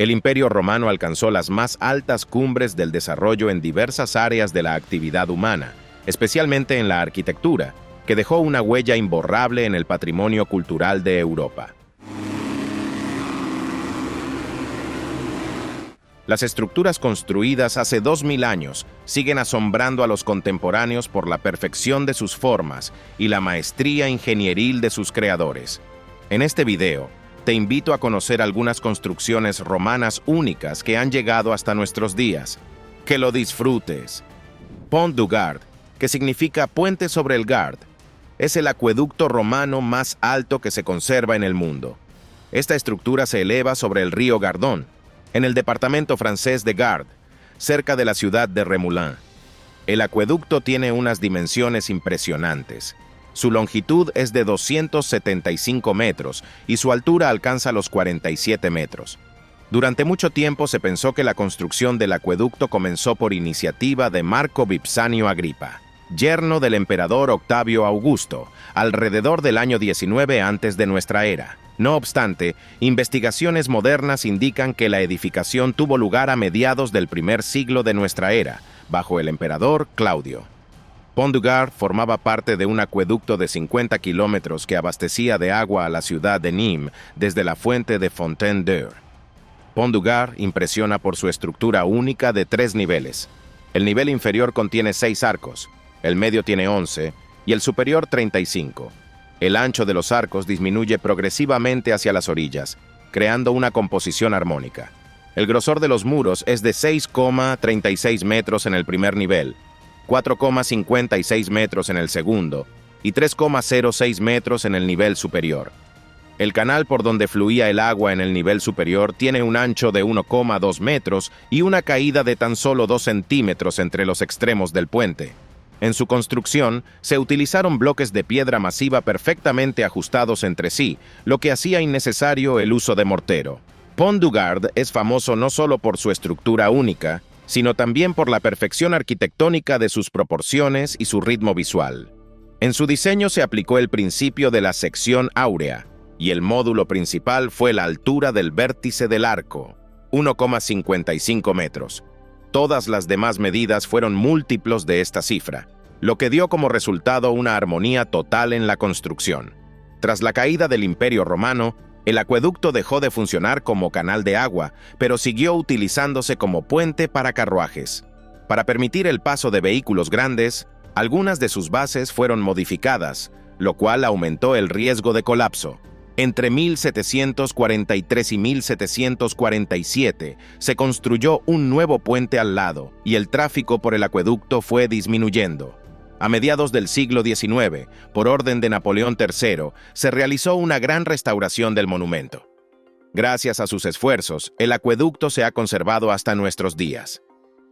El Imperio Romano alcanzó las más altas cumbres del desarrollo en diversas áreas de la actividad humana, especialmente en la arquitectura, que dejó una huella imborrable en el patrimonio cultural de Europa. Las estructuras construidas hace 2000 años siguen asombrando a los contemporáneos por la perfección de sus formas y la maestría ingenieril de sus creadores. En este video, te invito a conocer algunas construcciones romanas únicas que han llegado hasta nuestros días. ¡Que lo disfrutes! Pont du Gard, que significa puente sobre el Gard, es el acueducto romano más alto que se conserva en el mundo. Esta estructura se eleva sobre el río Gardón, en el departamento francés de Gard, cerca de la ciudad de Remoulins. El acueducto tiene unas dimensiones impresionantes. Su longitud es de 275 metros y su altura alcanza los 47 metros. Durante mucho tiempo se pensó que la construcción del acueducto comenzó por iniciativa de Marco Vipsanio Agripa, yerno del emperador Octavio Augusto, alrededor del año 19 antes de nuestra era. No obstante, investigaciones modernas indican que la edificación tuvo lugar a mediados del primer siglo de nuestra era, bajo el emperador Claudio. Pont du Gard formaba parte de un acueducto de 50 kilómetros que abastecía de agua a la ciudad de Nîmes desde la fuente de Fontaine-d'Or. Pont du Gard impresiona por su estructura única de 3 niveles. El nivel inferior contiene 6 arcos, el medio tiene 11 y el superior 35. El ancho de los arcos disminuye progresivamente hacia las orillas, creando una composición armónica. El grosor de los muros es de 6,36 metros en el primer nivel, 4,56 metros en el segundo y 3,06 metros en el nivel superior. El canal por donde fluía el agua en el nivel superior tiene un ancho de 1,2 metros y una caída de tan solo 2 centímetros entre los extremos del puente. En su construcción, se utilizaron bloques de piedra masiva perfectamente ajustados entre sí, lo que hacía innecesario el uso de mortero. Pont du Gard es famoso no solo por su estructura única, sino también por la perfección arquitectónica de sus proporciones y su ritmo visual. En su diseño se aplicó el principio de la sección áurea, y el módulo principal fue la altura del vértice del arco, 1,55 metros. Todas las demás medidas fueron múltiplos de esta cifra, lo que dio como resultado una armonía total en la construcción. Tras la caída del Imperio Romano, el acueducto dejó de funcionar como canal de agua, pero siguió utilizándose como puente para carruajes. Para permitir el paso de vehículos grandes, algunas de sus bases fueron modificadas, lo cual aumentó el riesgo de colapso. Entre 1743 y 1747 se construyó un nuevo puente al lado y el tráfico por el acueducto fue disminuyendo. A mediados del siglo XIX, por orden de Napoleón III, se realizó una gran restauración del monumento. Gracias a sus esfuerzos, el acueducto se ha conservado hasta nuestros días.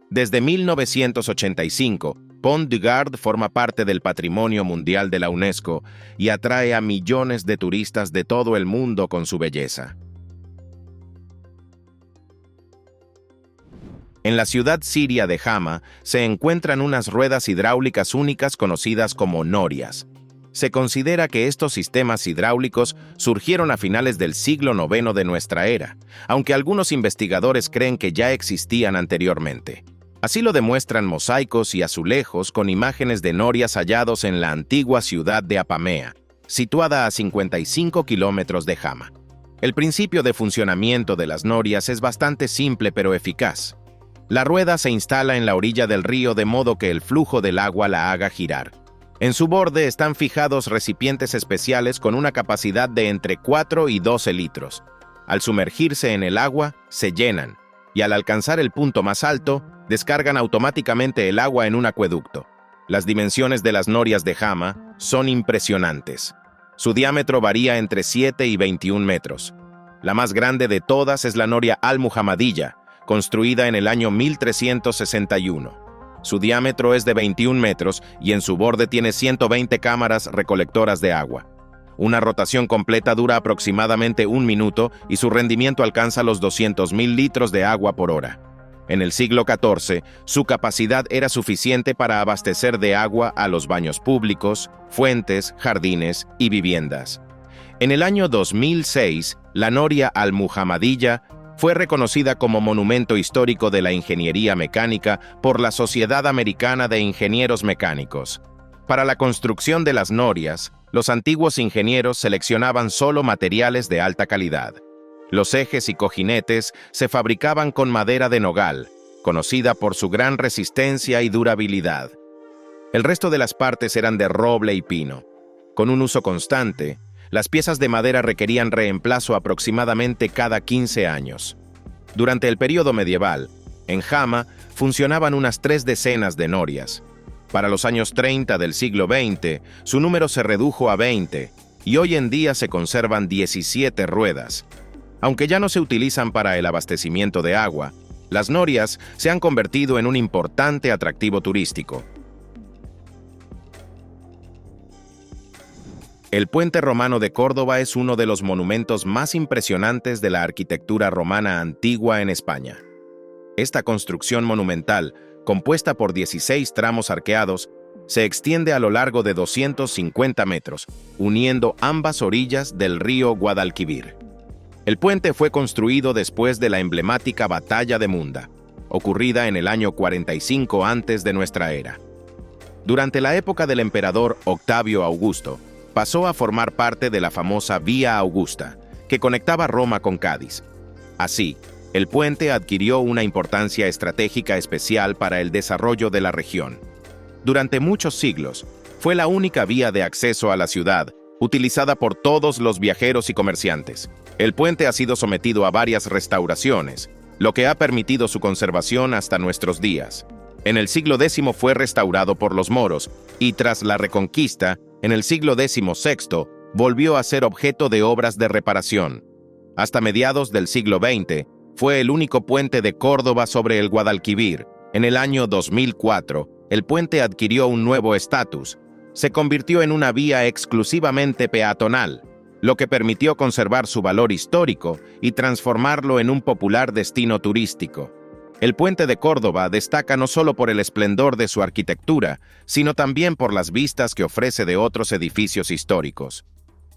Desde 1985, Pont du Gard forma parte del Patrimonio Mundial de la UNESCO y atrae a millones de turistas de todo el mundo con su belleza. En la ciudad siria de Hama se encuentran unas ruedas hidráulicas únicas conocidas como norias. Se considera que estos sistemas hidráulicos surgieron a finales del siglo IX de nuestra era, aunque algunos investigadores creen que ya existían anteriormente. Así lo demuestran mosaicos y azulejos con imágenes de norias hallados en la antigua ciudad de Apamea, situada a 55 kilómetros de Hama. El principio de funcionamiento de las norias es bastante simple pero eficaz. La rueda se instala en la orilla del río de modo que el flujo del agua la haga girar. En su borde están fijados recipientes especiales con una capacidad de entre 4 y 12 litros. Al sumergirse en el agua, se llenan, y al alcanzar el punto más alto, descargan automáticamente el agua en un acueducto. Las dimensiones de las norias de Hama son impresionantes. Su diámetro varía entre 7 y 21 metros. La más grande de todas es la noria Al-Muhammadiyya, construida en el año 1361. Su diámetro es de 21 metros y en su borde tiene 120 cámaras recolectoras de agua. Una rotación completa dura aproximadamente 1 minuto y su rendimiento alcanza los 200.000 litros de agua por hora. En el siglo XIV, su capacidad era suficiente para abastecer de agua a los baños públicos, fuentes, jardines y viviendas. En el año 2006, la noria Al-Muhammadiyya Fue reconocida como Monumento Histórico de la Ingeniería Mecánica por la Sociedad Americana de Ingenieros Mecánicos. Para la construcción de las norias, los antiguos ingenieros seleccionaban solo materiales de alta calidad. Los ejes y cojinetes se fabricaban con madera de nogal, conocida por su gran resistencia y durabilidad. El resto de las partes eran de roble y pino. Con un uso constante, las piezas de madera requerían reemplazo aproximadamente cada 15 años. Durante el período medieval, en Jama funcionaban unas 3 decenas de norias. Para los años 30 del siglo XX, su número se redujo a 20 y hoy en día se conservan 17 ruedas. Aunque ya no se utilizan para el abastecimiento de agua, las norias se han convertido en un importante atractivo turístico. El Puente Romano de Córdoba es uno de los monumentos más impresionantes de la arquitectura romana antigua en España. Esta construcción monumental, compuesta por 16 tramos arqueados, se extiende a lo largo de 250 metros, uniendo ambas orillas del río Guadalquivir. El puente fue construido después de la emblemática Batalla de Munda, ocurrida en el año 45 antes de nuestra era. Durante la época del emperador Octavio Augusto, pasó a formar parte de la famosa Vía Augusta, que conectaba Roma con Cádiz. Así, el puente adquirió una importancia estratégica especial para el desarrollo de la región. Durante muchos siglos, fue la única vía de acceso a la ciudad, utilizada por todos los viajeros y comerciantes. El puente ha sido sometido a varias restauraciones, lo que ha permitido su conservación hasta nuestros días. En el siglo X fue restaurado por los moros y tras la Reconquista, en el siglo XVI, volvió a ser objeto de obras de reparación. Hasta mediados del siglo XX, fue el único puente de Córdoba sobre el Guadalquivir. En el año 2004, el puente adquirió un nuevo estatus. Se convirtió en una vía exclusivamente peatonal, lo que permitió conservar su valor histórico y transformarlo en un popular destino turístico. El puente de Córdoba destaca no solo por el esplendor de su arquitectura, sino también por las vistas que ofrece de otros edificios históricos.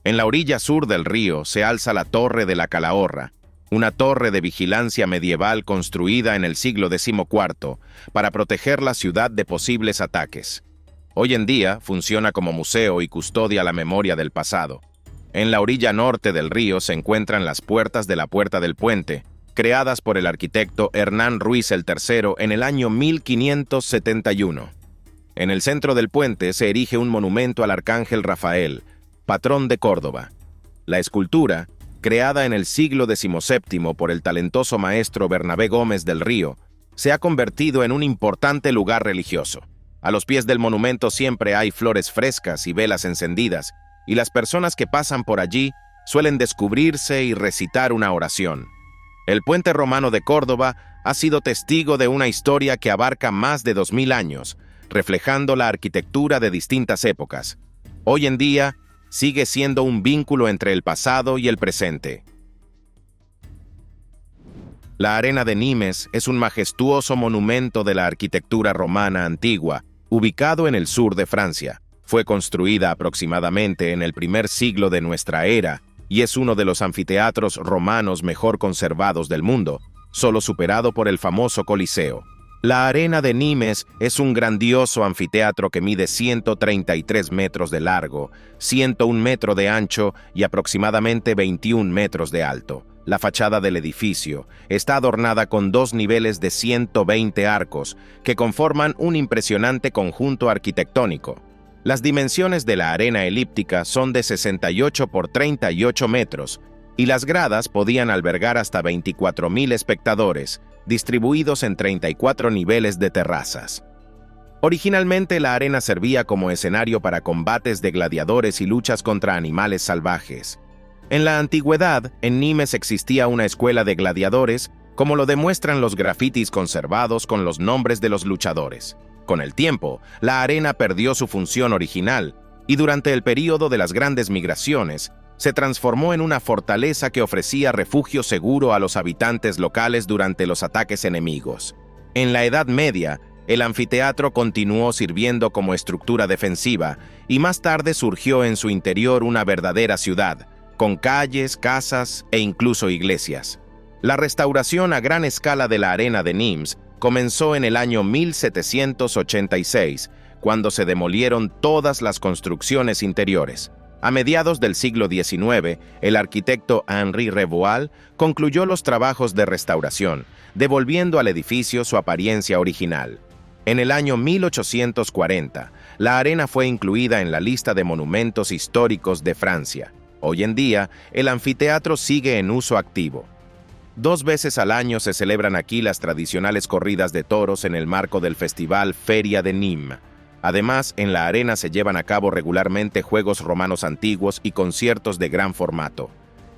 En la orilla sur del río se alza la Torre de la Calahorra, una torre de vigilancia medieval construida en el siglo XIV para proteger la ciudad de posibles ataques. Hoy en día funciona como museo y custodia la memoria del pasado. En la orilla norte del río se encuentran las puertas de la Puerta del Puente, creadas por el arquitecto Hernán Ruiz el III en el año 1571. En el centro del puente se erige un monumento al arcángel Rafael, patrón de Córdoba. La escultura, creada en el siglo XVII por el talentoso maestro Bernabé Gómez del Río, se ha convertido en un importante lugar religioso. A los pies del monumento siempre hay flores frescas y velas encendidas, y las personas que pasan por allí suelen descubrirse y recitar una oración. El Puente Romano de Córdoba ha sido testigo de una historia que abarca más de 2000 años, reflejando la arquitectura de distintas épocas. Hoy en día, sigue siendo un vínculo entre el pasado y el presente. La Arena de Nimes es un majestuoso monumento de la arquitectura romana antigua, ubicado en el sur de Francia. Fue construida aproximadamente en el primer siglo de nuestra era, y es uno de los anfiteatros romanos mejor conservados del mundo, solo superado por el famoso Coliseo. La Arena de Nimes es un grandioso anfiteatro que mide 133 metros de largo, 101 metros de ancho y aproximadamente 21 metros de alto. La fachada del edificio está adornada con 2 niveles de 120 arcos, que conforman un impresionante conjunto arquitectónico. Las dimensiones de la arena elíptica son de 68 por 38 metros, y las gradas podían albergar hasta 24.000 espectadores, distribuidos en 34 niveles de terrazas. Originalmente la arena servía como escenario para combates de gladiadores y luchas contra animales salvajes. En la antigüedad, en Nimes existía una escuela de gladiadores, como lo demuestran los grafitis conservados con los nombres de los luchadores. Con el tiempo, la arena perdió su función original y durante el período de las grandes migraciones, se transformó en una fortaleza que ofrecía refugio seguro a los habitantes locales durante los ataques enemigos. En la Edad Media, el anfiteatro continuó sirviendo como estructura defensiva y más tarde surgió en su interior una verdadera ciudad, con calles, casas e incluso iglesias. La restauración a gran escala de la arena de Nimes comenzó en el año 1786, cuando se demolieron todas las construcciones interiores. A mediados del siglo XIX, el arquitecto Henri Revoil concluyó los trabajos de restauración, devolviendo al edificio su apariencia original. En el año 1840, la arena fue incluida en la lista de monumentos históricos de Francia. Hoy en día, el anfiteatro sigue en uso activo. 2 veces al año se celebran aquí las tradicionales corridas de toros en el marco del festival Feria de Nîmes. Además, en la arena se llevan a cabo regularmente juegos romanos antiguos y conciertos de gran formato.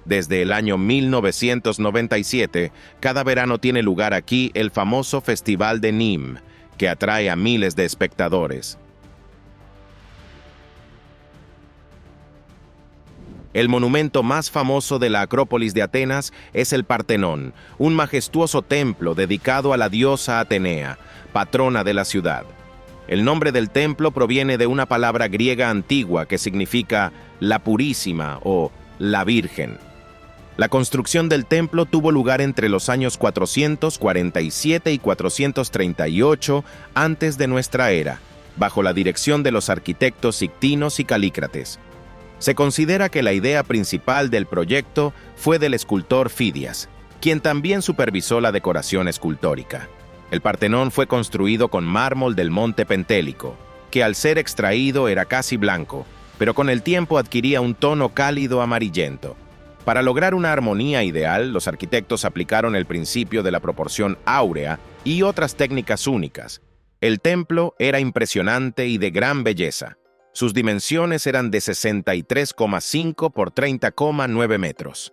Desde el año 1997, cada verano tiene lugar aquí el famoso Festival de Nîmes, que atrae a miles de espectadores. El monumento más famoso de la Acrópolis de Atenas es el Partenón, un majestuoso templo dedicado a la diosa Atenea, patrona de la ciudad. El nombre del templo proviene de una palabra griega antigua que significa la Purísima o la Virgen. La construcción del templo tuvo lugar entre los años 447 y 438 antes de nuestra era, bajo la dirección de los arquitectos Sictinos y Calícrates. Se considera que la idea principal del proyecto fue del escultor Fidias, quien también supervisó la decoración escultórica. El Partenón fue construido con mármol del monte Pentélico, que al ser extraído era casi blanco, pero con el tiempo adquiría un tono cálido amarillento. Para lograr una armonía ideal, los arquitectos aplicaron el principio de la proporción áurea y otras técnicas únicas. El templo era impresionante y de gran belleza. Sus dimensiones eran de 63,5 por 30,9 metros.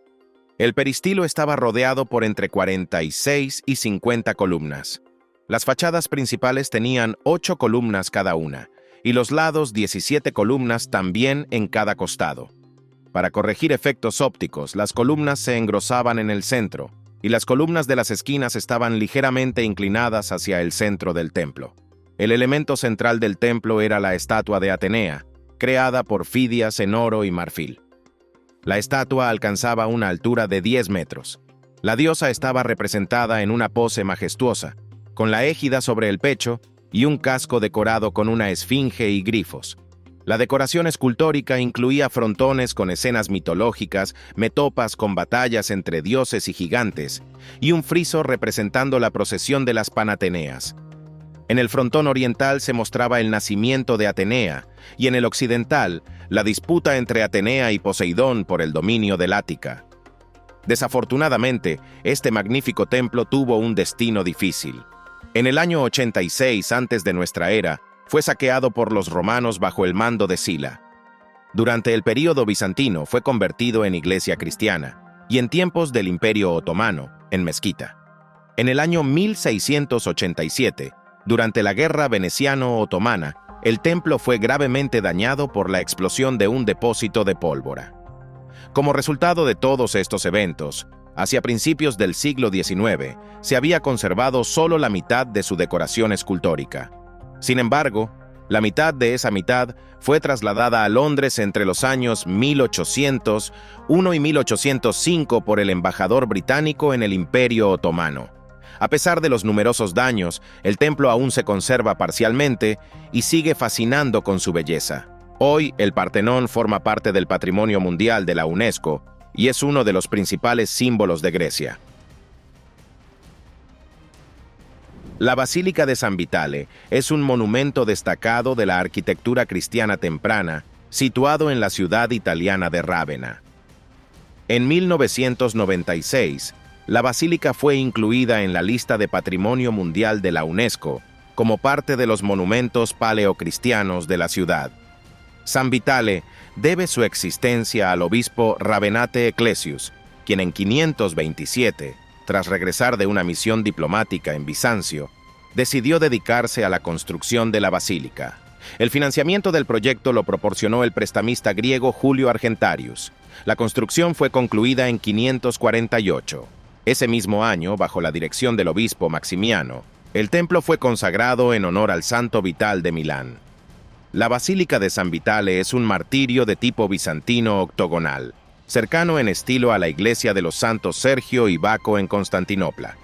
El peristilo estaba rodeado por entre 46 y 50 columnas. Las fachadas principales tenían 8 columnas cada una, y los lados 17 columnas también en cada costado. Para corregir efectos ópticos, las columnas se engrosaban en el centro, y las columnas de las esquinas estaban ligeramente inclinadas hacia el centro del templo. El elemento central del templo era la estatua de Atenea, creada por Fidias en oro y marfil. La estatua alcanzaba una altura de 10 metros. La diosa estaba representada en una pose majestuosa, con la égida sobre el pecho y un casco decorado con una esfinge y grifos. La decoración escultórica incluía frontones con escenas mitológicas, metopas con batallas entre dioses y gigantes, y un friso representando la procesión de las Panateneas. En el frontón oriental se mostraba el nacimiento de Atenea, y en el occidental, la disputa entre Atenea y Poseidón por el dominio del Ática. Desafortunadamente, este magnífico templo tuvo un destino difícil. En el año 86 antes de nuestra era, fue saqueado por los romanos bajo el mando de Sila. Durante el período bizantino fue convertido en iglesia cristiana, y en tiempos del Imperio Otomano, en mezquita. En el año 1687, durante la Guerra Veneciano-Otomana, el templo fue gravemente dañado por la explosión de un depósito de pólvora. Como resultado de todos estos eventos, hacia principios del siglo XIX, se había conservado solo la mitad de su decoración escultórica. Sin embargo, la mitad de esa mitad fue trasladada a Londres entre los años 1801 y 1805 por el embajador británico en el Imperio Otomano. A pesar de los numerosos daños, el templo aún se conserva parcialmente y sigue fascinando con su belleza. Hoy, el Partenón forma parte del Patrimonio Mundial de la UNESCO y es uno de los principales símbolos de Grecia. La Basílica de San Vitale es un monumento destacado de la arquitectura cristiana temprana, situado en la ciudad italiana de Rávena. En 1996, la basílica fue incluida en la lista de Patrimonio Mundial de la UNESCO como parte de los monumentos paleocristianos de la ciudad. San Vitale debe su existencia al obispo Ravenate Ecclesius, quien en 527, tras regresar de una misión diplomática en Bizancio, decidió dedicarse a la construcción de la basílica. El financiamiento del proyecto lo proporcionó el prestamista griego Julio Argentarius. La construcción fue concluida en 548. Ese mismo año, bajo la dirección del obispo Maximiano, el templo fue consagrado en honor al Santo Vital de Milán. La Basílica de San Vitale es un martirio de tipo bizantino octogonal. cercano en estilo a la iglesia de los santos Sergio y Baco en Constantinopla.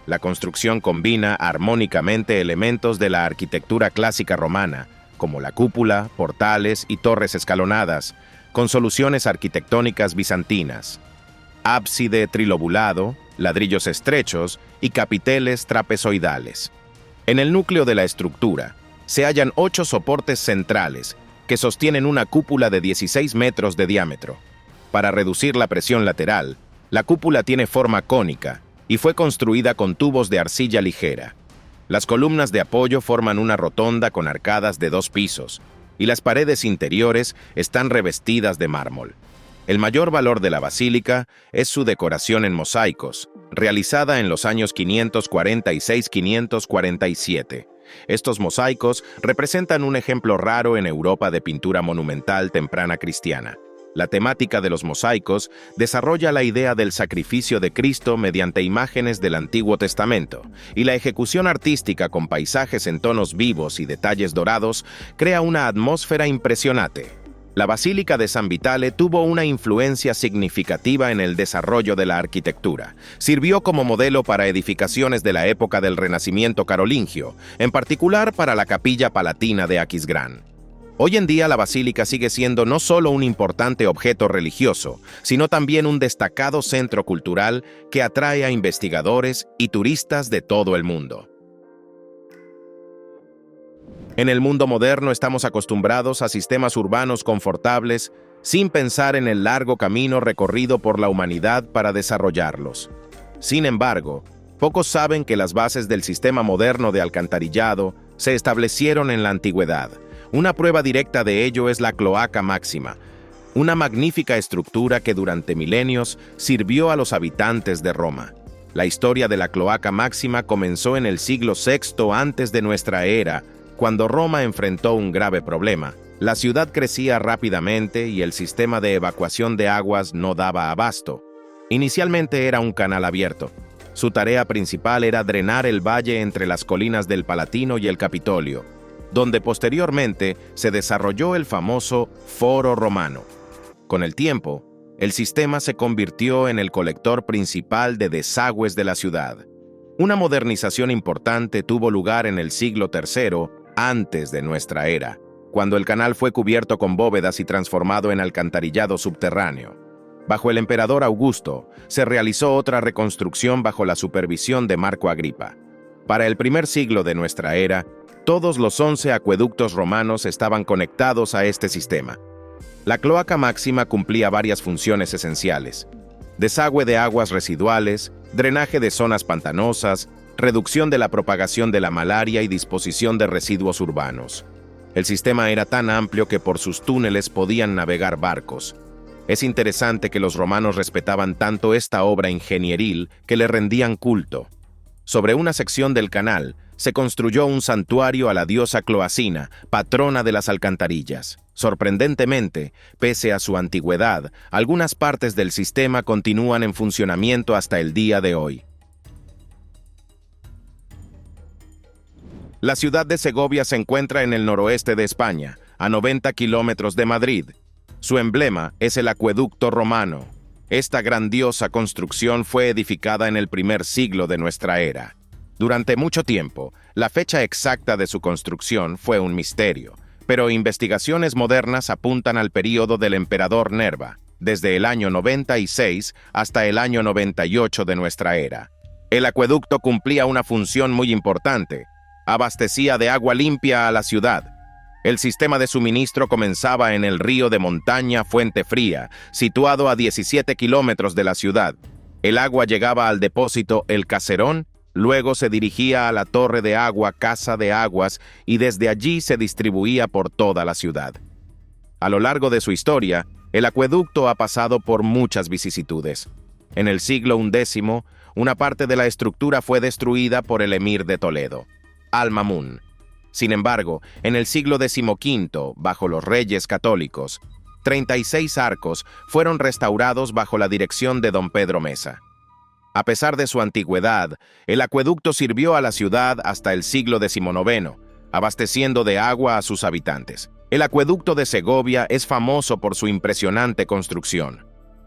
La construcción combina armónicamente elementos de la arquitectura clásica romana, como la cúpula, portales y torres escalonadas, con soluciones arquitectónicas bizantinas. Ábside trilobulado, ladrillos estrechos y capiteles trapezoidales. En el núcleo de la estructura se hallan 8 soportes centrales que sostienen una cúpula de 16 metros de diámetro. Para reducir la presión lateral, la cúpula tiene forma cónica y fue construida con tubos de arcilla ligera. Las columnas de apoyo forman una rotonda con arcadas de 2 pisos, y las paredes interiores están revestidas de mármol. El mayor valor de la basílica es su decoración en mosaicos, realizada en los años 546-547. Estos mosaicos representan un ejemplo raro en Europa de pintura monumental temprana cristiana. La temática de los mosaicos desarrolla la idea del sacrificio de Cristo mediante imágenes del Antiguo Testamento, y la ejecución artística con paisajes en tonos vivos y detalles dorados crea una atmósfera impresionante. La Basílica de San Vitale tuvo una influencia significativa en el desarrollo de la arquitectura. Sirvió como modelo para edificaciones de la época del Renacimiento carolingio, en particular para la Capilla Palatina de Aquisgrán. Hoy en día la basílica sigue siendo no solo un importante objeto religioso, sino también un destacado centro cultural que atrae a investigadores y turistas de todo el mundo. En el mundo moderno estamos acostumbrados a sistemas urbanos confortables, sin pensar en el largo camino recorrido por la humanidad para desarrollarlos. Sin embargo, pocos saben que las bases del sistema moderno de alcantarillado se establecieron en la antigüedad. Una prueba directa de ello es la Cloaca Máxima, una magnífica estructura que durante milenios sirvió a los habitantes de Roma. La historia de la Cloaca Máxima comenzó en el siglo VI antes de nuestra era, cuando Roma enfrentó un grave problema. La ciudad crecía rápidamente y el sistema de evacuación de aguas no daba abasto. Inicialmente era un canal abierto. Su tarea principal era drenar el valle entre las colinas del Palatino y el Capitolio, donde posteriormente se desarrolló el famoso Foro Romano. Con el tiempo, el sistema se convirtió en el colector principal de desagües de la ciudad. Una modernización importante tuvo lugar en el siglo III antes de nuestra era, cuando el canal fue cubierto con bóvedas y transformado en alcantarillado subterráneo. Bajo el emperador Augusto, se realizó otra reconstrucción bajo la supervisión de Marco Agripa. Para el primer siglo de nuestra era, todos los 11 acueductos romanos estaban conectados a este sistema. La Cloaca Máxima cumplía varias funciones esenciales: desagüe de aguas residuales, drenaje de zonas pantanosas, reducción de la propagación de la malaria y disposición de residuos urbanos. El sistema era tan amplio que por sus túneles podían navegar barcos. Es interesante que los romanos respetaban tanto esta obra ingenieril que le rendían culto. Sobre una sección del canal se construyó un santuario a la diosa Cloacina, patrona de las alcantarillas. Sorprendentemente, pese a su antigüedad, algunas partes del sistema continúan en funcionamiento hasta el día de hoy. La ciudad de Segovia se encuentra en el noroeste de España, a 90 kilómetros de Madrid. Su emblema es el acueducto romano. Esta grandiosa construcción fue edificada en el primer siglo de nuestra era. Durante mucho tiempo, la fecha exacta de su construcción fue un misterio, pero investigaciones modernas apuntan al período del emperador Nerva, desde el año 96 hasta el año 98 de nuestra era. El acueducto cumplía una función muy importante: abastecía de agua limpia a la ciudad. El sistema de suministro comenzaba en el río de montaña Fuente Fría, situado a 17 kilómetros de la ciudad. El agua llegaba al depósito El Caserón, luego se dirigía a la torre de agua Casa de Aguas y desde allí se distribuía por toda la ciudad. A lo largo de su historia, el acueducto ha pasado por muchas vicisitudes. En el siglo XI, una parte de la estructura fue destruida por el emir de Toledo, Al-Mamún. Sin embargo, en el siglo XV, bajo los reyes católicos, 36 arcos fueron restaurados bajo la dirección de don Pedro Mesa. A pesar de su antigüedad, el acueducto sirvió a la ciudad hasta el siglo XIX, abasteciendo de agua a sus habitantes. El acueducto de Segovia es famoso por su impresionante construcción.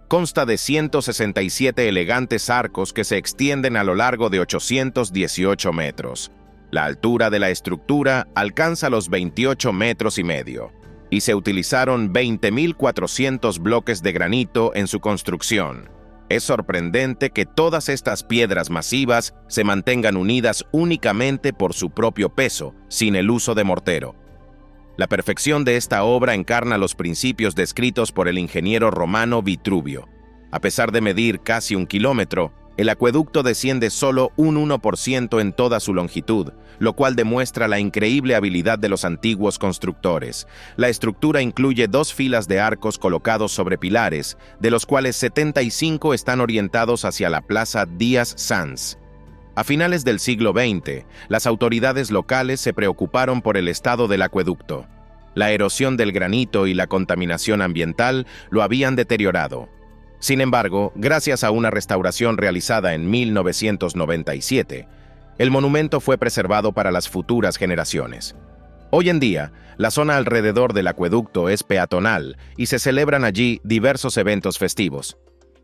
Consta de 167 elegantes arcos que se extienden a lo largo de 818 metros. La altura de la estructura alcanza los 28 metros y medio, y se utilizaron 20.400 bloques de granito en su construcción. Es sorprendente que todas estas piedras masivas se mantengan unidas únicamente por su propio peso, sin el uso de mortero. La perfección de esta obra encarna los principios descritos por el ingeniero romano Vitruvio. A pesar de medir casi 1 kilómetro, el acueducto desciende solo un 1% en toda su longitud, lo cual demuestra la increíble habilidad de los antiguos constructores. La estructura incluye 2 filas de arcos colocados sobre pilares, de los cuales 75 están orientados hacia la Plaza Díaz Sanz. A finales del siglo XX, las autoridades locales se preocuparon por el estado del acueducto. La erosión del granito y la contaminación ambiental lo habían deteriorado. Sin embargo, gracias a una restauración realizada en 1997, el monumento fue preservado para las futuras generaciones. Hoy en día, la zona alrededor del acueducto es peatonal y se celebran allí diversos eventos festivos.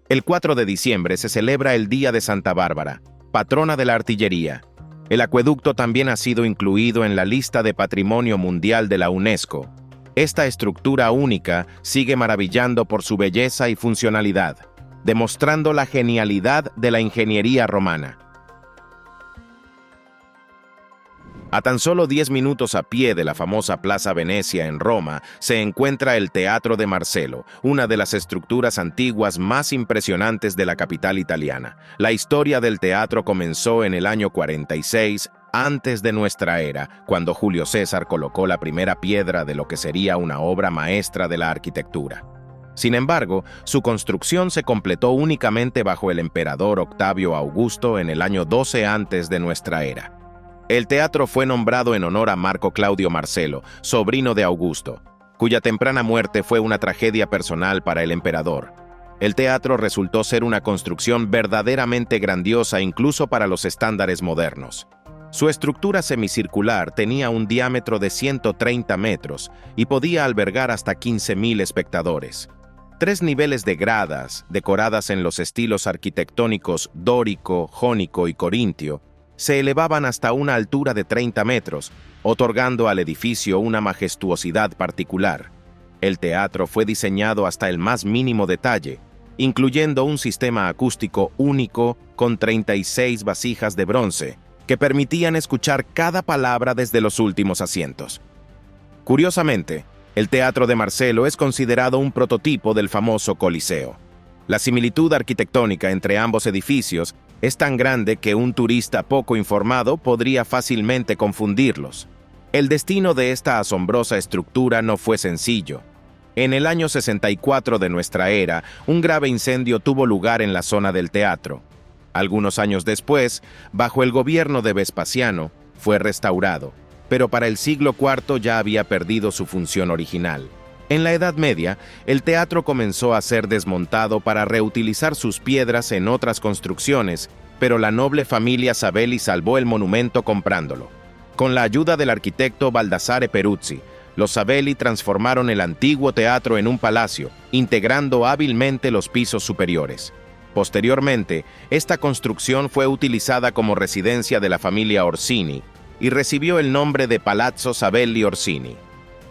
El 4 de diciembre se celebra el Día de Santa Bárbara, patrona de la artillería. El acueducto también ha sido incluido en la lista de Patrimonio Mundial de la UNESCO. Esta estructura única sigue maravillando por su belleza y funcionalidad, demostrando la genialidad de la ingeniería romana. A tan solo 10 minutos a pie de la famosa Plaza Venecia en Roma se encuentra el Teatro de Marcello, una de las estructuras antiguas más impresionantes de la capital italiana. La historia del teatro comenzó en el año 46 antes de nuestra era, cuando Julio César colocó la primera piedra de lo que sería una obra maestra de la arquitectura. Sin embargo, su construcción se completó únicamente bajo el emperador Octavio Augusto en el año 12 antes de nuestra era. El teatro fue nombrado en honor a Marco Claudio Marcello, sobrino de Augusto, cuya temprana muerte fue una tragedia personal para el emperador. El teatro resultó ser una construcción verdaderamente grandiosa incluso para los estándares modernos. Su estructura semicircular tenía un diámetro de 130 metros y podía albergar hasta 15.000 espectadores. 3 niveles de gradas, decoradas en los estilos arquitectónicos dórico, jónico y corintio, se elevaban hasta una altura de 30 metros, otorgando al edificio una majestuosidad particular. El teatro fue diseñado hasta el más mínimo detalle, incluyendo un sistema acústico único con 36 vasijas de bronce, que permitían escuchar cada palabra desde los últimos asientos. Curiosamente, el Teatro de Marcello es considerado un prototipo del famoso Coliseo. La similitud arquitectónica entre ambos edificios es tan grande que un turista poco informado podría fácilmente confundirlos. El destino de esta asombrosa estructura no fue sencillo. En el año 64 de nuestra era, un grave incendio tuvo lugar en la zona del teatro. Algunos años después, bajo el gobierno de Vespasiano, fue restaurado, pero para el siglo IV ya había perdido su función original. En la Edad Media, el teatro comenzó a ser desmontado para reutilizar sus piedras en otras construcciones, pero la noble familia Savelli salvó el monumento comprándolo. Con la ayuda del arquitecto Baldassare Peruzzi, los Savelli transformaron el antiguo teatro en un palacio, integrando hábilmente los pisos superiores. Posteriormente, esta construcción fue utilizada como residencia de la familia Orsini y recibió el nombre de Palazzo Savelli Orsini.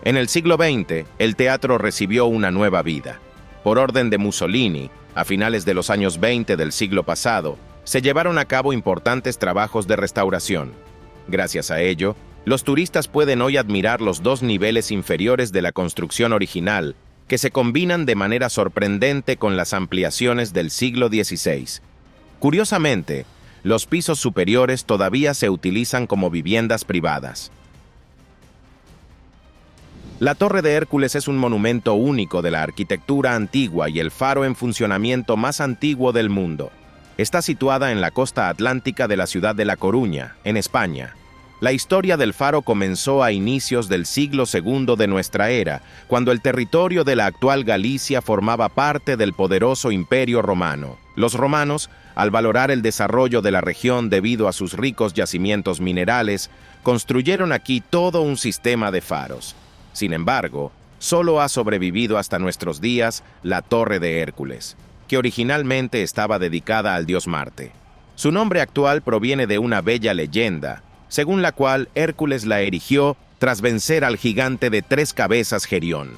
En el siglo XX, el teatro recibió una nueva vida. Por orden de Mussolini, a finales de los años 20 del siglo pasado, se llevaron a cabo importantes trabajos de restauración. Gracias a ello, los turistas pueden hoy admirar los 2 niveles inferiores de la construcción original, que se combinan de manera sorprendente con las ampliaciones del siglo XVI. Curiosamente, los pisos superiores todavía se utilizan como viviendas privadas. La Torre de Hércules es un monumento único de la arquitectura antigua y el faro en funcionamiento más antiguo del mundo. Está situada en la costa atlántica de la ciudad de La Coruña, en España. La historia del faro comenzó a inicios del siglo II de nuestra era, cuando el territorio de la actual Galicia formaba parte del poderoso Imperio Romano. Los romanos, al valorar el desarrollo de la región debido a sus ricos yacimientos minerales, construyeron aquí todo un sistema de faros. Sin embargo, solo ha sobrevivido hasta nuestros días la Torre de Hércules. que originalmente estaba dedicada al dios Marte. Su nombre actual proviene de una bella leyenda, según la cual Hércules la erigió tras vencer al gigante de 3 cabezas Gerión.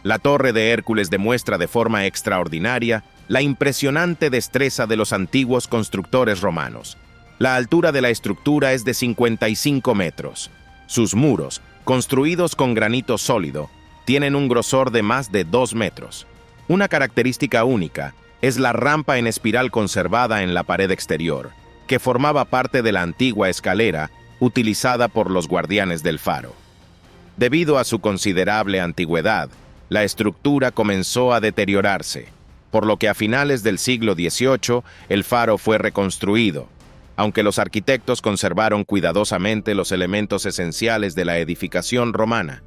La torre de Hércules demuestra de forma extraordinaria la impresionante destreza de los antiguos constructores romanos. La altura de la estructura es de 55 metros. Sus muros, construidos con granito sólido, tienen un grosor de más de 2 metros. Una característica única es la rampa en espiral conservada en la pared exterior, que formaba parte de la antigua escalera utilizada por los guardianes del faro. Debido a su considerable antigüedad, la estructura comenzó a deteriorarse, por lo que a finales del siglo XVIII el faro fue reconstruido, aunque los arquitectos conservaron cuidadosamente los elementos esenciales de la edificación romana.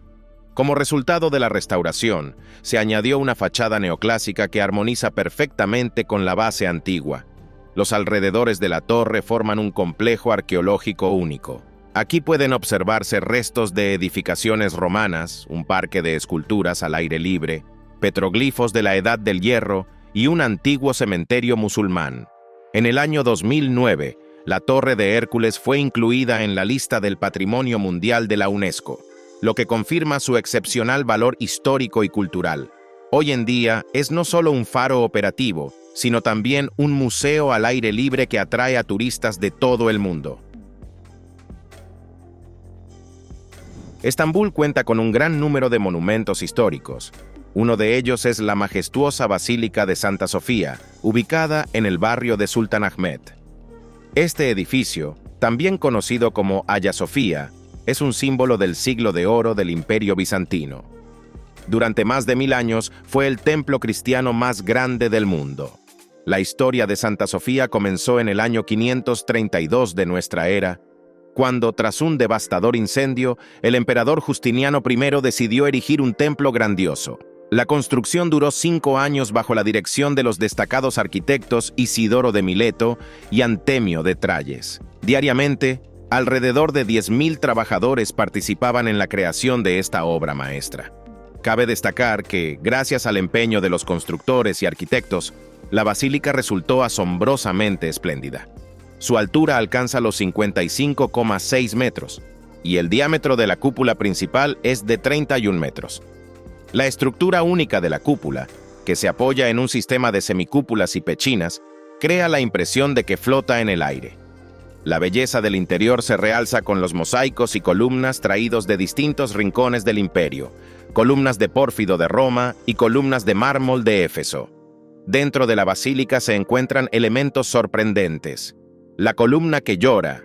Como resultado de la restauración, se añadió una fachada neoclásica que armoniza perfectamente con la base antigua. Los alrededores de la torre forman un complejo arqueológico único. Aquí pueden observarse restos de edificaciones romanas, un parque de esculturas al aire libre, petroglifos de la Edad del Hierro y un antiguo cementerio musulmán. En el año 2009, la Torre de Hércules fue incluida en la lista del Patrimonio Mundial de la UNESCO, lo que confirma su excepcional valor histórico y cultural. Hoy en día es no solo un faro operativo, sino también un museo al aire libre que atrae a turistas de todo el mundo. Estambul cuenta con un gran número de monumentos históricos. Uno de ellos es la majestuosa Basílica de Santa Sofía, ubicada en el barrio de Sultanahmet. Este edificio, también conocido como Hagia Sofía, es un símbolo del siglo de oro del Imperio Bizantino. Durante más de 1000 años fue el templo cristiano más grande del mundo. La historia de Santa Sofía comenzó en el año 532 de nuestra era, cuando, tras un devastador incendio, el emperador Justiniano I decidió erigir un templo grandioso. La construcción duró 5 años bajo la dirección de los destacados arquitectos Isidoro de Mileto y Antemio de Tralles. Diariamente, alrededor de 10.000 trabajadores participaban en la creación de esta obra maestra. Cabe destacar que, gracias al empeño de los constructores y arquitectos, la basílica resultó asombrosamente espléndida. Su altura alcanza los 55,6 metros y el diámetro de la cúpula principal es de 31 metros. La estructura única de la cúpula, que se apoya en un sistema de semicúpulas y pechinas, crea la impresión de que flota en el aire. La belleza del interior se realza con los mosaicos y columnas traídos de distintos rincones del imperio, columnas de pórfido de Roma y columnas de mármol de Éfeso. Dentro de la basílica se encuentran elementos sorprendentes: la columna que llora,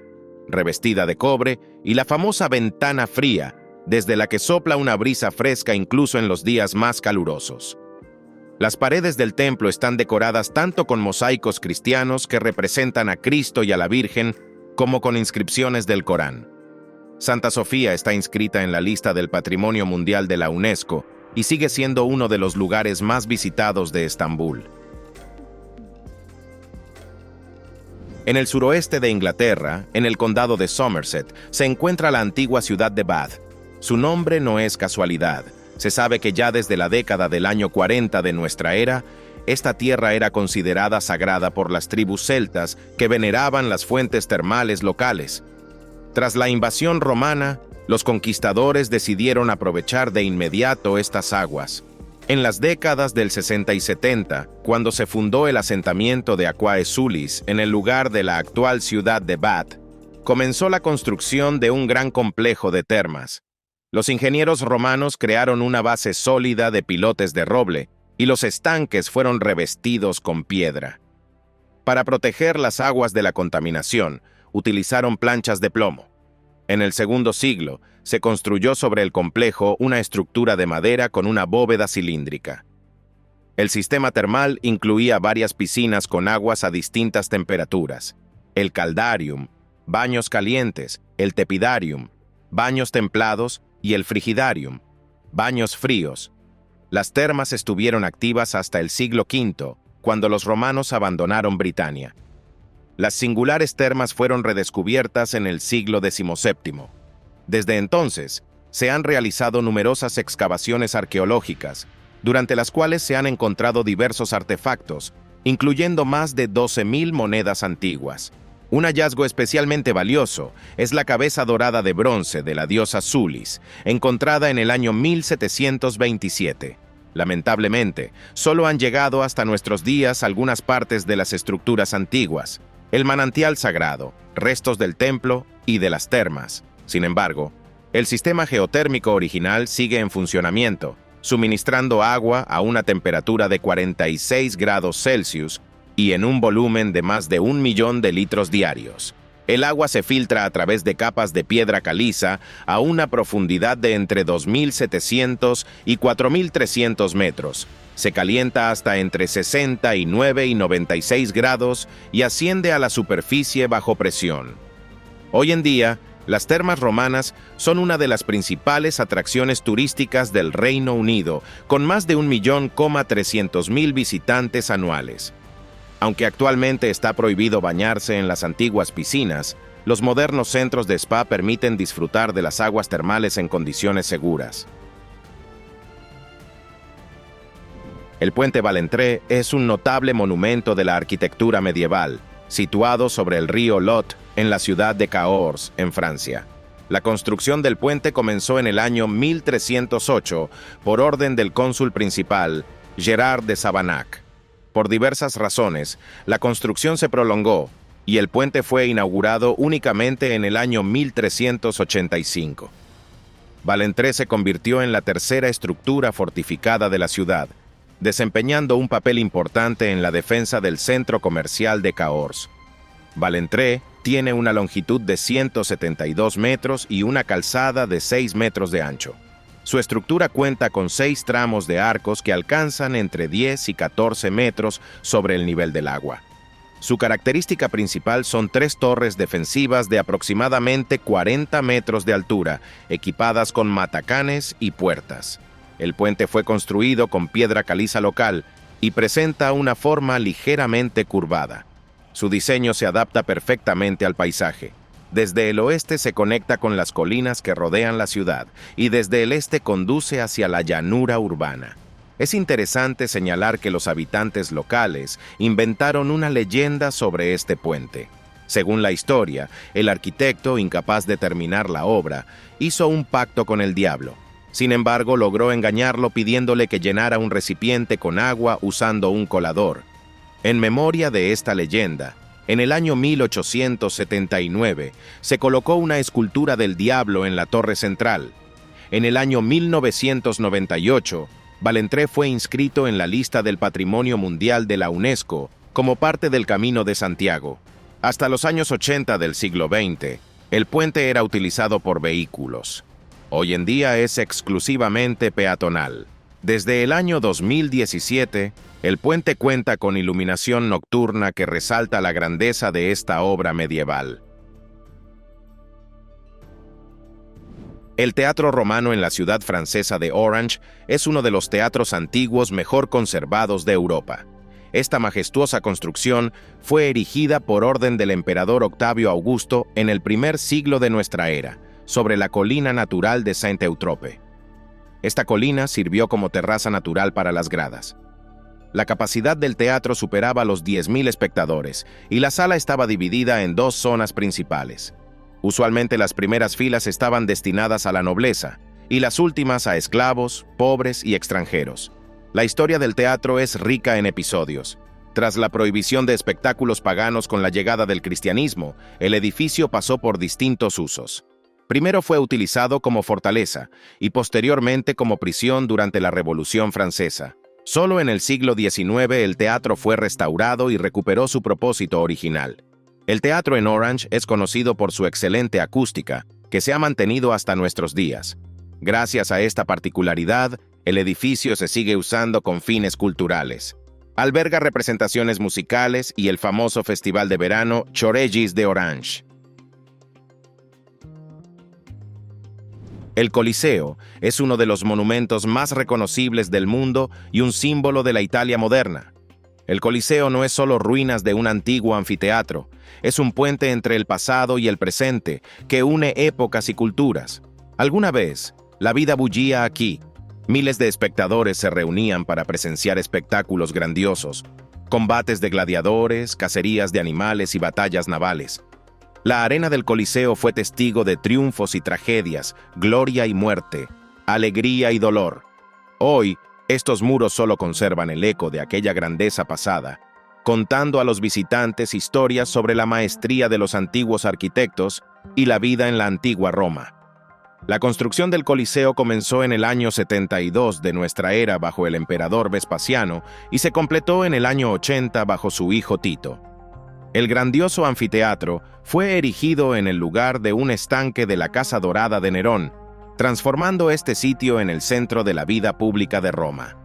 revestida de cobre, y la famosa ventana fría, desde la que sopla una brisa fresca incluso en los días más calurosos. Las paredes del templo están decoradas tanto con mosaicos cristianos que representan a Cristo y a la Virgen, como con inscripciones del Corán. Santa Sofía está inscrita en la lista del Patrimonio Mundial de la UNESCO y sigue siendo uno de los lugares más visitados de Estambul. En el suroeste de Inglaterra, en el condado de Somerset, se encuentra la antigua ciudad de Bath. Su nombre no es casualidad. Se sabe que ya desde la década del año 40 de nuestra era, esta tierra era considerada sagrada por las tribus celtas que veneraban las fuentes termales locales. Tras la invasión romana, los conquistadores decidieron aprovechar de inmediato estas aguas. En las décadas del 60 y 70, cuando se fundó el asentamiento de Aquae Sulis en el lugar de la actual ciudad de Bath, comenzó la construcción de un gran complejo de termas. Los ingenieros romanos crearon una base sólida de pilotes de roble, y los estanques fueron revestidos con piedra. Para proteger las aguas de la contaminación, utilizaron planchas de plomo. En el segundo siglo, se construyó sobre el complejo una estructura de madera con una bóveda cilíndrica. El sistema termal incluía varias piscinas con aguas a distintas temperaturas: el caldarium, baños calientes, el tepidarium, baños templados y el frigidarium, baños fríos. Las termas estuvieron activas hasta el siglo V, cuando los romanos abandonaron Britania. Las singulares termas fueron redescubiertas en el siglo XVII. Desde entonces, se han realizado numerosas excavaciones arqueológicas, durante las cuales se han encontrado diversos artefactos, incluyendo más de 12.000 monedas antiguas. Un hallazgo especialmente valioso es la cabeza dorada de bronce de la diosa Sulis, encontrada en el año 1727. Lamentablemente, solo han llegado hasta nuestros días algunas partes de las estructuras antiguas, el manantial sagrado, restos del templo y de las termas. Sin embargo, el sistema geotérmico original sigue en funcionamiento, suministrando agua a una temperatura de 46 grados Celsius y en un volumen de más de 1 millón de litros diarios. El agua se filtra a través de capas de piedra caliza a una profundidad de entre 2.700 y 4.300 metros. Se calienta hasta entre 69 y 96 grados y asciende a la superficie bajo presión. Hoy en día, las termas romanas son una de las principales atracciones turísticas del Reino Unido, con más de 1.300.000 visitantes anuales. Aunque actualmente está prohibido bañarse en las antiguas piscinas, los modernos centros de spa permiten disfrutar de las aguas termales en condiciones seguras. El Puente Valentré es un notable monumento de la arquitectura medieval, situado sobre el río Lot, en la ciudad de Cahors, en Francia. La construcción del puente comenzó en el año 1308 por orden del cónsul principal, Gerard de Savanac. Por diversas razones, la construcción se prolongó y el puente fue inaugurado únicamente en el año 1385. Valentré se convirtió en la tercera estructura fortificada de la ciudad, desempeñando un papel importante en la defensa del centro comercial de Cahors. Valentré tiene una longitud de 172 metros y una calzada de 6 metros de ancho. Su estructura cuenta con 6 tramos de arcos que alcanzan entre 10 y 14 metros sobre el nivel del agua. Su característica principal son 3 torres defensivas de aproximadamente 40 metros de altura, equipadas con matacanes y puertas. El puente fue construido con piedra caliza local y presenta una forma ligeramente curvada. Su diseño se adapta perfectamente al paisaje. Desde el oeste se conecta con las colinas que rodean la ciudad y desde el este conduce hacia la llanura urbana. Es interesante señalar que los habitantes locales inventaron una leyenda sobre este puente. Según la historia, el arquitecto, incapaz de terminar la obra, hizo un pacto con el diablo. Sin embargo, logró engañarlo pidiéndole que llenara un recipiente con agua usando un colador. En memoria de esta leyenda, en el año 1879 se colocó una escultura del diablo en la torre central. En el año 1998, Valentré fue inscrito en la lista del Patrimonio Mundial de la UNESCO como parte del Camino de Santiago. Hasta los años 80 del siglo XX, el puente era utilizado por vehículos. Hoy en día es exclusivamente peatonal. Desde el año 2017, el puente cuenta con iluminación nocturna que resalta la grandeza de esta obra medieval. El Teatro Romano en la ciudad francesa de Orange es uno de los teatros antiguos mejor conservados de Europa. Esta majestuosa construcción fue erigida por orden del emperador Octavio Augusto en el primer siglo de nuestra era, sobre la colina natural de Saint-Eutrope. Esta colina sirvió como terraza natural para las gradas. La capacidad del teatro superaba los 10.000 espectadores y la sala estaba dividida en 2 zonas principales. Usualmente las primeras filas estaban destinadas a la nobleza y las últimas a esclavos, pobres y extranjeros. La historia del teatro es rica en episodios. Tras la prohibición de espectáculos paganos con la llegada del cristianismo, el edificio pasó por distintos usos. Primero fue utilizado como fortaleza y posteriormente como prisión durante la Revolución Francesa. Solo en el siglo XIX el teatro fue restaurado y recuperó su propósito original. El teatro en Orange es conocido por su excelente acústica, que se ha mantenido hasta nuestros días. Gracias a esta particularidad, el edificio se sigue usando con fines culturales. Alberga representaciones musicales y el famoso festival de verano Choregis de Orange. El Coliseo es uno de los monumentos más reconocibles del mundo y un símbolo de la Italia moderna. El Coliseo no es solo ruinas de un antiguo anfiteatro, es un puente entre el pasado y el presente que une épocas y culturas. Alguna vez, la vida bullía aquí. Miles de espectadores se reunían para presenciar espectáculos grandiosos. combates de gladiadores, cacerías de animales y batallas navales. La arena del Coliseo fue testigo de triunfos y tragedias, gloria y muerte, alegría y dolor. Hoy, estos muros solo conservan el eco de aquella grandeza pasada, contando a los visitantes historias sobre la maestría de los antiguos arquitectos y la vida en la antigua Roma. La construcción del Coliseo comenzó en el año 72 de nuestra era bajo el emperador Vespasiano y se completó en el año 80 bajo su hijo Tito. El grandioso anfiteatro fue erigido en el lugar de un estanque de la Casa Dorada de Nerón, transformando este sitio en el centro de la vida pública de Roma.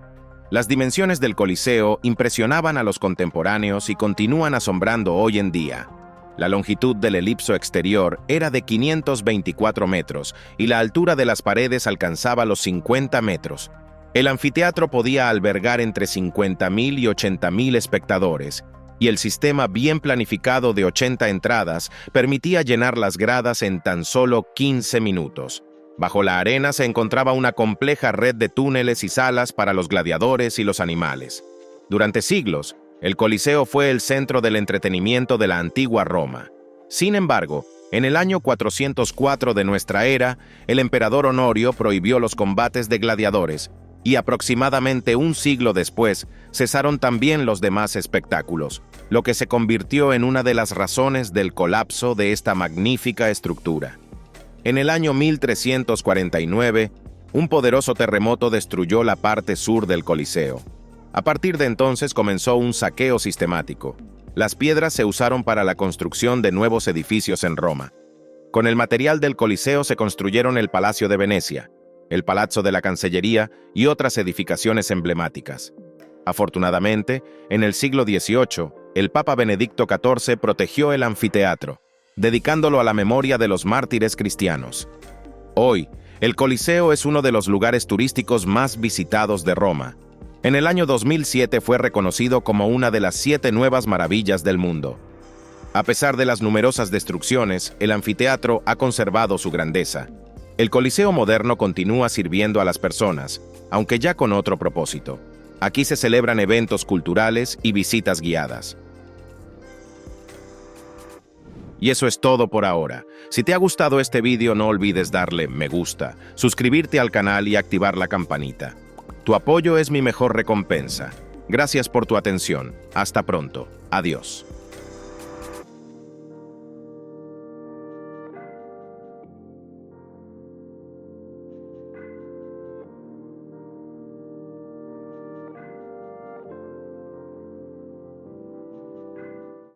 Las dimensiones del Coliseo impresionaban a los contemporáneos y continúan asombrando hoy en día. La longitud del elipso exterior era de 524 metros y la altura de las paredes alcanzaba los 50 metros. El anfiteatro podía albergar entre 50.000 y 80.000 espectadores, y el sistema bien planificado de 80 entradas permitía llenar las gradas en tan solo 15 minutos. Bajo la arena se encontraba una compleja red de túneles y salas para los gladiadores y los animales. Durante siglos, el Coliseo fue el centro del entretenimiento de la antigua Roma. Sin embargo, en el año 404 de nuestra era, el emperador Honorio prohibió los combates de gladiadores, y aproximadamente un siglo después cesaron también los demás espectáculos, lo que se convirtió en una de las razones del colapso de esta magnífica estructura. En el año 1349, un poderoso terremoto destruyó la parte sur del Coliseo. A partir de entonces comenzó un saqueo sistemático. Las piedras se usaron para la construcción de nuevos edificios en Roma. Con el material del Coliseo se construyeron el Palacio de Venecia, el Palazzo de la Cancillería y otras edificaciones emblemáticas. Afortunadamente, en el siglo XVIII, el Papa Benedicto XIV protegió el anfiteatro, dedicándolo a la memoria de los mártires cristianos. Hoy, el Coliseo es uno de los lugares turísticos más visitados de Roma. En el año 2007 fue reconocido como una de las 7 nuevas maravillas del mundo. A pesar de las numerosas destrucciones, el anfiteatro ha conservado su grandeza. El Coliseo moderno continúa sirviendo a las personas, aunque ya con otro propósito. Aquí se celebran eventos culturales y visitas guiadas. Y eso es todo por ahora. Si te ha gustado este vídeo, no olvides darle me gusta, suscribirte al canal y activar la campanita. Tu apoyo es mi mejor recompensa. Gracias por tu atención. Hasta pronto. Adiós.